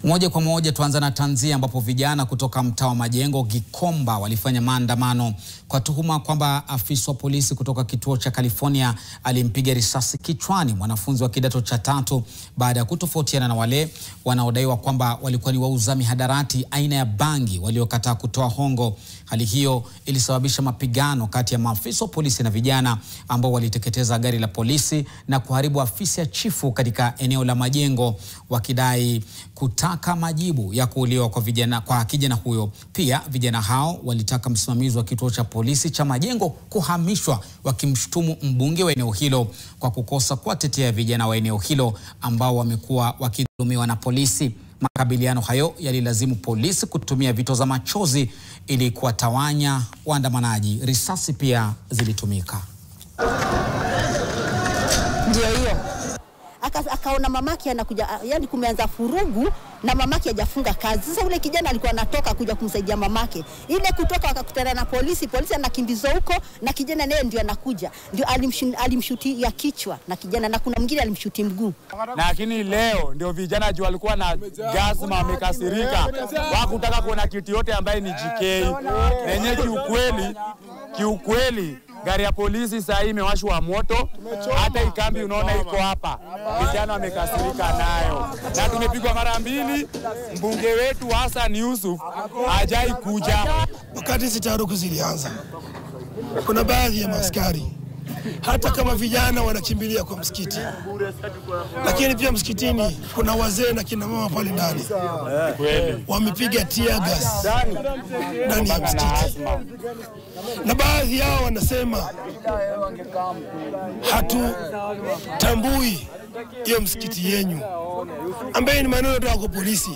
Moja kwa moja tuanza na tanzia ambapo vijana kutoka mtaa wa Majengo Gikomba walifanya maandamano kwa tuhuma kwamba afisa wa polisi kutoka kituo cha California alimpiga risasi kichwani mwanafunzi wa kidato cha 3 baada ya kutofautiana na wale wanaodaiwa kwamba walikuwa ni wauza mihadarati aina ya bangi waliokataa kutoa hongo. Hali hiyo ilisababisha mapigano kati ya maafisa wa polisi na vijana ambao waliteketeza gari la polisi na kuharibu afisi ya chifu katika eneo la Majengo, wakidai kutaka majibu ya kuuliwa kwa kijana huyo. Pia vijana hao walitaka msimamizi wa kituo cha polisi cha Majengo kuhamishwa, wakimshutumu mbunge wa eneo hilo kwa kukosa kuwatetea vijana wa eneo hilo ambao wamekuwa wakidhulumiwa na polisi. Makabiliano hayo yalilazimu polisi kutumia vitoza machozi ili kuwatawanya waandamanaji. Risasi pia zilitumika. Ndio hiyo. Akaona mamake anakuja, yani kumeanza furugu na mamake hajafunga kazi. Sasa ule kijana alikuwa anatoka kuja kumsaidia mamake. Ile kutoka wakakutana na polisi anakimbizwa huko na kijana naye ndio anakuja. Ndio alimshuti ya kichwa na kijana, na kuna mwingine alimshuti mguu. Lakini leo ndio vijana juu walikuwa na gazma wamekasirika. Wakutaka kuona kitu yote ambaye ni GK. Nenye kiukweli gari ya polisi saa hii imewashwa moto, hata ikambi unaona iko hapa. Vijana wamekasirika nayo. Na tumepigwa mara 2, mbunge wetu Hassan Yusuf hajai kuja. Wakati sitaruku zilianza, kuna baadhi ya maskari hata kama vijana wanakimbilia kwa msikiti, lakini pia msikitini kuna wazee na kina mama pale ndani wamepiga tear gas ndani ya msikiti, na baadhi yao wanasema hatutambui hiyo msikiti yenyu, ambaye ni maneno kutoka kwa polisi.